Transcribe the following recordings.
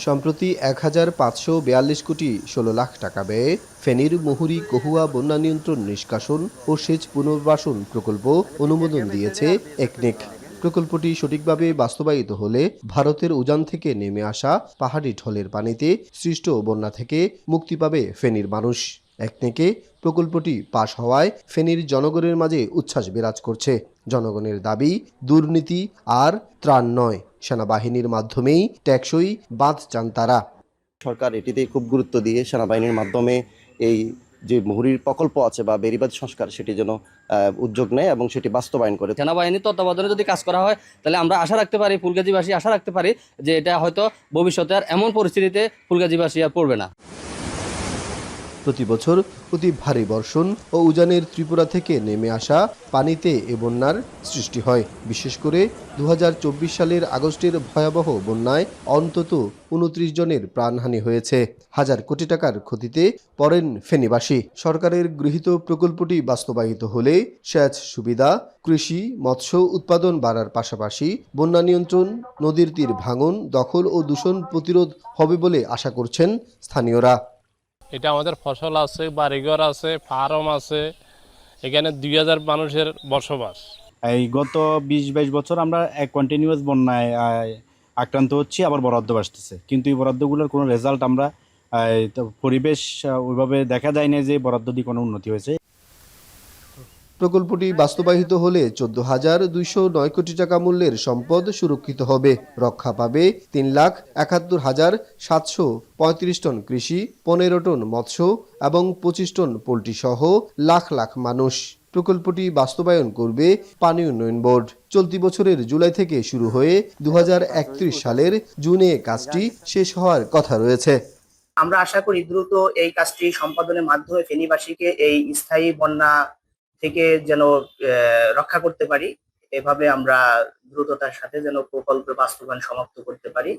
সম্প্রতি ১,৫৪২ কোটি ১৬ লাখ টাকা ব্যয়ে ফেনীর মুহুরী কহুয়া বন্যা নিয়ন্ত্রণ নিষ্কাশন ও সেচ পুনর্বাসন প্রকল্প অনুমোদন দিয়েছে একনেক। প্রকল্পটি সঠিকভাবে বাস্তবায়িত হলে ভারতের উজান থেকে নেমে আসা পাহাড়ি ঢলের পানিতে সৃষ্ট বন্যা থেকে মুক্তি পাবে ফেনীর মানুষ। একনেকে প্রকল্পটি পাশ হওয়ায় ফেনীর জনগণের মাঝে উচ্ছ্বাস বিরাজ করছে। জনগণের দাবি, দুর্নীতি আর ত্রাণ নয়, সেনাবাহিনীর মাধ্যমেই টেকসই বাঁধ চান তারা। সরকার এটিতে খুব গুরুত্ব দিয়ে সেনাবাহিনীর মাধ্যমে এই যে মুহুরীর প্রকল্প আছে বা বেড়িবাঁধ সংস্কার সেটি যেন উদ্যোগ নেয় এবং সেটি বাস্তবায়ন করে। সেনাবাহিনীর তত্ত্বাবধানে যদি কাজ করা হয় তাহলে আমরা আশা রাখতে পারি, ফুলগাজীবাসী আশা রাখতে পারি যে এটা হয়তো ভবিষ্যতে আর এমন পরিস্থিতিতে ফুলগাজীবাসী আর পড়বে না। প্রতি বছর অতি ভারী বর্ষণ ও উজানের ত্রিপুরা থেকে নেমে আসা পানিতে এ বন্যার সৃষ্টি হয়। বিশেষ করে ২০২৪ সালের আগস্টের ভয়াবহ বন্যায় অন্তত ২৯ জনের প্রাণহানি হয়েছে। হাজার কোটি টাকার ক্ষতিতে পড়েন ফেনীবাসী। সরকারের গৃহীত প্রকল্পটি বাস্তবায়িত হলে সেচ সুবিধা, কৃষি, মৎস্য উৎপাদন বাড়ার পাশাপাশি বন্যা নিয়ন্ত্রণ, নদীর তীর ভাঙন, দখল ও দূষণ প্রতিরোধ হবে বলে আশা করছেন স্থানীয়রা। এটা আমাদের ফসল আছে, বাড়িঘর আছে, ফার্ম আছে, এখানে ২,০০০ মানুষের বসবাস। এই গত ২০-২২ বছর আমরা কন্টিনিউয়াস বন্যায় আক্রান্ত হচ্ছি, আবার বরাদ্দ আসতেছে, কিন্তু এই বরাদ্দগুলোর কোনো রেজাল্ট আমরা পরিবেশ ওইভাবে দেখা যায় না যে বরাদ্দ দিয়ে কোনো উন্নতি হয়েছে। প্রকল্পটি বাস্তবায়িত হলে ১৪,২০৯ কোটি টাকা মূল্যের সম্পদ সুরক্ষিত হবে। রক্ষা পাবে ৩,৭১,৭৩৫ টন কৃষি, ১৫ টন মৎস্য এবং ২৫ টন পোল্ট্রি সহ লাখ লাখ মানুষ। প্রকল্পটি বাস্তবায়ন করবে পানি উন্নয়ন বোর্ড। চলতি বছরের জুলাই থেকে শুরু হয়ে ২০৩১ সালের জুনে কাজটি শেষ হওয়ার কথা রয়েছে। আমরা আশা করি দ্রুত এই কাজটি সম্পাদনের মাধ্যমে ফেনীবাসীকে এই স্থায়ী বন্যা থেকে যেন রক্ষা করতে পারি। এভাবে আমরা দ্রুততার সাথে যেন প্রকল্পের বাস্তবায়ন সমাপ্ত করতে পারি।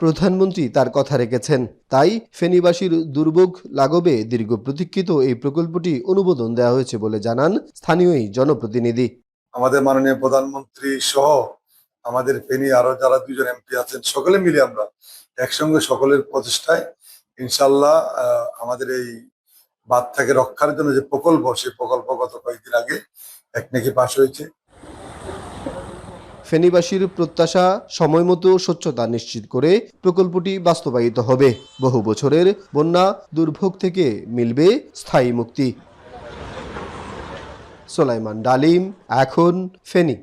প্রধানমন্ত্রী তার কথা রেখেছেন, তাই ফেনীবাসীর দুর্ভোগ লাঘবে দীর্ঘ প্রতীক্ষিত এই প্রকল্পটি অনুমোদন দেওয়া হয়েছে বলে জানান স্থানীয় এই জনপ্রতিনিধি। আমাদের মাননীয় প্রধানমন্ত্রী সহ আমাদের ফেনী আরো যারা ২ জন এমপি আছেন, সকলে মিলে আমরা একসঙ্গে সকলের প্রচেষ্টায় ইনশাল্লাহ আমাদের এই বাঁধ থেকে রক্ষার জন্য যে প্রকল্প, সেই প্রকল্প গত কয়েকদিন আগে একনেকে পাশ হয়েছে। ফেনীবাসীর প্রত্যাশা, সময়মতো স্বচ্ছতা নিশ্চিত করে প্রকল্পটি বাস্তবায়িত হবে। বহু বছরের বন্যা দুর্ভোগ থেকে মিলবে স্থায়ী মুক্তি। সোলাইমান ডালিম, এখন ফেনী।